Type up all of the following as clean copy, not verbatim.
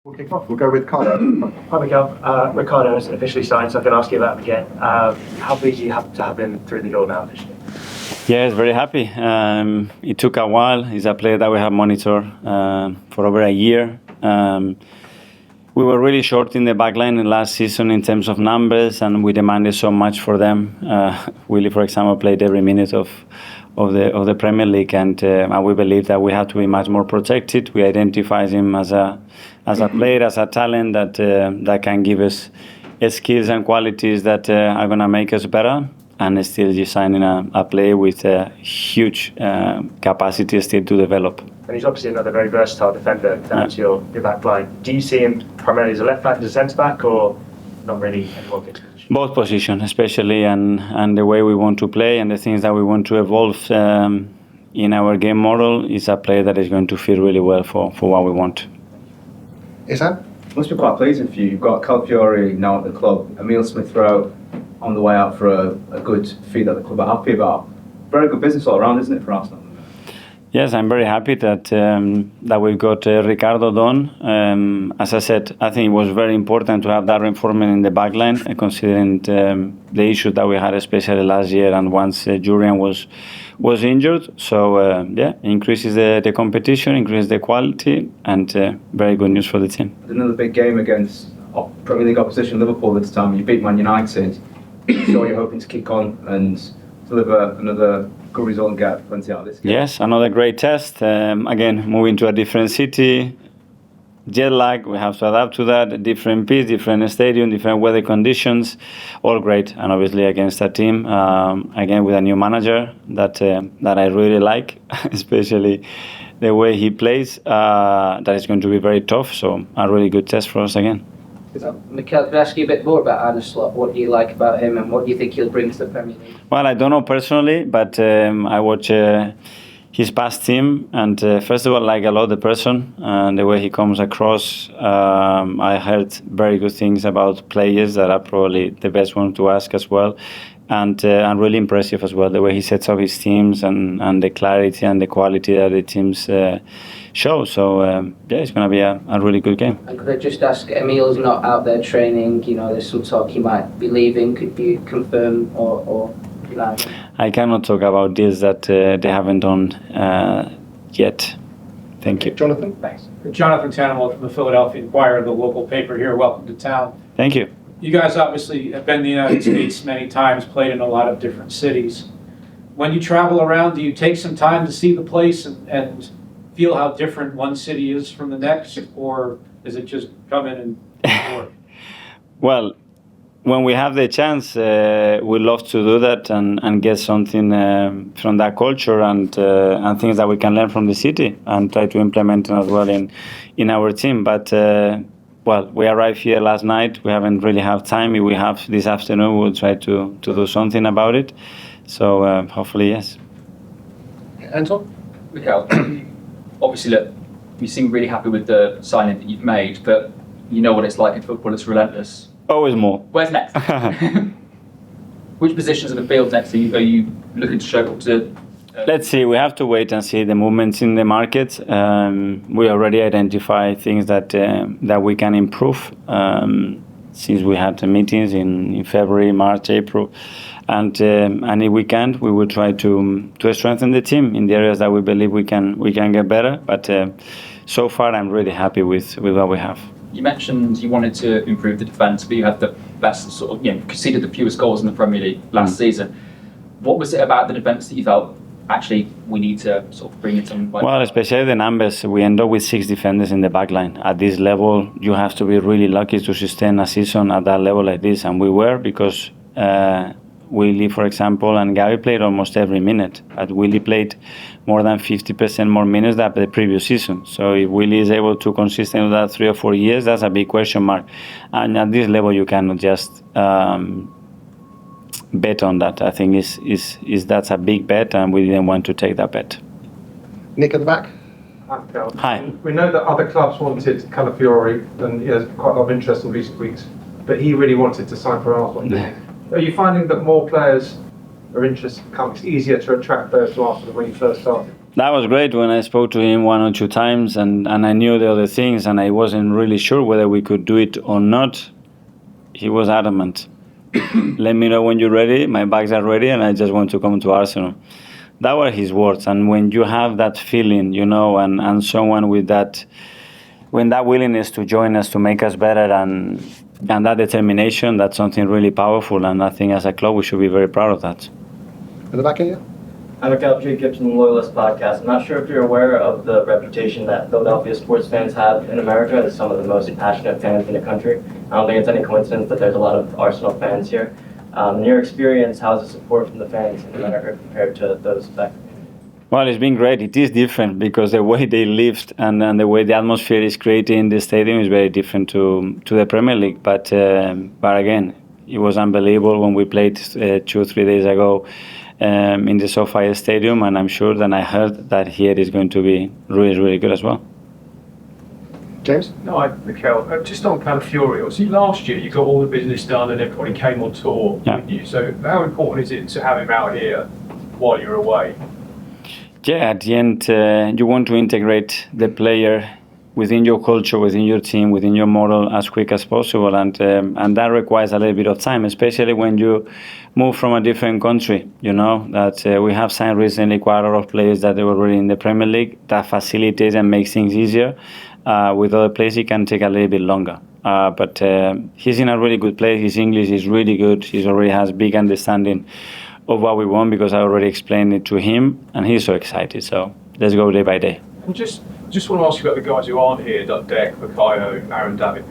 We'll kick off. We'll go with Carlo. Hi, Mikel. Ricardo has officially signed, so I can ask you about him again. How pleased are you to have him through the door now officially? Yes, very happy. It took a while. He's a player that we have monitored for over a year. We were really short in the backline in last season in terms of numbers, and we demanded so much for them. Willie, for example, played every minute of the Premier League, and we believe that we have to be much more protected. We identify him as a player, as a talent that can give us skills and qualities that are going to make us better. And still just signing a player with a huge capacity still to develop. And he's obviously another very versatile defender down to your back line. Do you see him primarily as a left back, as a centre back, or not really anymore? Both positions, especially, and the way we want to play and the things that we want to evolve in our game model is a player that is going to fit really well for what we want. Isan? Must be quite pleasing for you. You've got Calafiori now at the club, Emile Smith-Rowe on the way out for a good fee that the club are happy about. Very good business all around, isn't it, for Arsenal? Yes, I'm very happy that we've got Ricardo done. As I said, I think it was very important to have that reinforcement in the backline, considering the issues that we had, especially last year, and once Julian was injured. So increases the competition, increases the quality, and very good news for the team. Another big game against Premier League opposition Liverpool this time. You beat Man United. So you're hoping to kick on and deliver another good result and get plenty out of this game. Yes, another great test. Again, moving to a different city, jet lag, we have to adapt to that. A different pitch, different stadium, different weather conditions, all great. And obviously against a team, again with a new manager that I really like, especially the way he plays. That is going to be very tough. So a really good test for us again. Mikel, can I ask you a bit more about Arne Slot? What do you like about him and what do you think he'll bring to the Premier League? Well, I don't know personally, but I watch his past team, and first of all, I like a lot the person and the way he comes across. I heard very good things about players that are probably the best one to ask as well. And really impressive as well, the way he sets up his teams and the clarity and the quality that the teams show. So, it's going to be a really good game. And could I just ask, Emile's not out there training, there's some talk he might be leaving. Could you confirm or deny? I cannot talk about deals that they haven't done yet. Thank you. Jonathan? Thanks. Jonathan Tannenwald from the Philadelphia Inquirer, the local paper here. Welcome to town. Thank you. You guys obviously have been in the United States many times, played in a lot of different cities. When you travel around, do you take some time to see the place and feel how different one city is from the next, or is it just come in and work? Well, when we have the chance, we love to do that and get something from that culture and things that we can learn from the city and try to implement them as well in our team. But well, we arrived here last night. We haven't really had time. If we have this afternoon, we'll try to do something about it. So hopefully, yes. Anton? Mikel, obviously, look, you seem really happy with the signing that you've made, but you know what it's like in football, it's relentless. Always more. Where's next? Which positions in the field next are you looking to show up to? Let's see. We have to wait and see the movements in the market. We already identify things that we can improve since we had the meetings in February, March, April, and if we can't, we will try to strengthen the team in the areas that we believe we can get better. But so far, I'm really happy with what we have. You mentioned you wanted to improve the defence, but you had the best conceded the fewest goals in the Premier League last season. What was it about the defence that you felt actually we need to sort of bring it on? Well, especially the numbers. We end up with 6 defenders in the back line. At this level, you have to be really lucky to sustain a season at that level like this, and we were, because Willie, for example, and Gary played almost every minute. But Willie played more than 50% more minutes than the previous season. So if Willie is able to consistently do that 3 or 4 years, that's a big question mark. And at this level, you cannot just bet on that. I think that's a big bet, and we didn't want to take that bet. Nick at the back? Hi. We know that other clubs wanted Calafiori, and there's quite a lot of interest in recent weeks, but he really wanted to sign for Arsenal, didn't he? Are you finding that more players are interested, it's easier to attract players to Arsenal than when you first started? That was great when I spoke to him 1 or 2 times and I knew the other things and I wasn't really sure whether we could do it or not. He was adamant. Let me know when you're ready, my bags are ready and I just want to come to Arsenal. That were his words. And when you have that feeling, you know, and someone with that, when that willingness to join us, to make us better and that determination, that's something really powerful. And I think as a club, we should be very proud of that. At the back here? I'm a Calafiori Gibson Loyalist podcast. I'm not sure if you're aware of the reputation that Philadelphia sports fans have in America as some of the most passionate fans in the country. I don't think it's any coincidence that there's a lot of Arsenal fans here. In your experience, how's the support from the fans in America compared to those back? Well, it's been great. It is different because the way they lived and the way the atmosphere is created in the stadium is very different to the Premier League. But again, it was unbelievable when we played 2 or 3 days ago in the SoFi Stadium, and I'm sure that I heard that here is going to be really, really good as well. James? Hi, Mikel. Just on Calafiori, obviously last year you got all the business done and everybody came on tour with you. So how important is it to have him out here while you're away? Yeah, at the end, you want to integrate the player within your culture, within your team, within your model as quick as possible, and that requires a little bit of time, especially when you move from a different country. You know that we have signed recently quite a lot of players that they were already in the Premier League. That facilitates and makes things easier. With other players, it can take a little bit longer. But he's in a really good place. His English is really good. He already has big understanding of what we want because I already explained it to him, and he's so excited. So let's go day by day. And just want to ask you about the guys who aren't here, like Dek, Bukayo, Aaron David.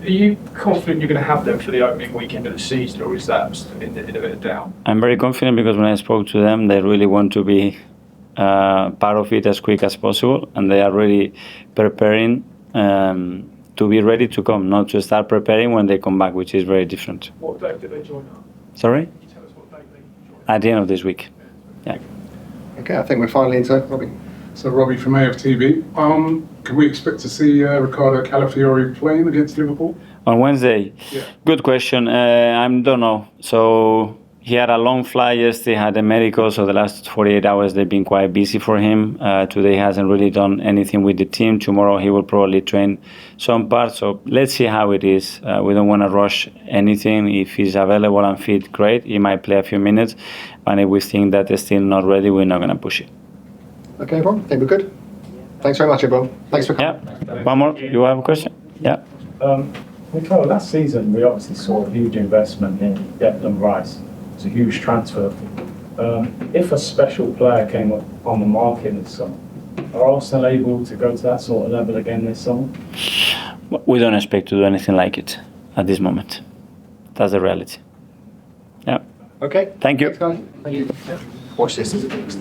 Are you confident you're going to have them for the opening weekend of the season, or is that in a bit of doubt? I'm very confident because when I spoke to them, they really want to be part of it as quick as possible, and they are really preparing to be ready to come, not to start preparing when they come back, which is very different. What date did they join up? Sorry? Can you tell us what date they joined up? At the end of this week. Yeah. Okay, I think we're finally into Robbie. So Robbie from AFTV. Can we expect to see Ricardo Calafiori playing against Liverpool? On Wednesday? Yeah. Good question. I don't know. So he had a long flight yesterday, had a medical, so the last 48 hours they've been quite busy for him. Today he hasn't really done anything with the team. Tomorrow he will probably train some parts. So let's see how it is. We don't want to rush anything. If he's available and fit, great. He might play a few minutes. And if we think that they're still not ready, we're not going to push it. Okay, everyone, I think we're good. Thanks very much, everyone. Thanks for coming. Yeah. One more. You have a question? Yeah. Mikel, last season we obviously saw a huge investment in Declan Rice. It's a huge transfer. If a special player came up on the market this summer, are Arsenal able to go to that sort of level again this summer? We don't expect to do anything like it at this moment. That's the reality. Yeah. Okay. Thank you. Thanks, guys. Thank you. Watch this.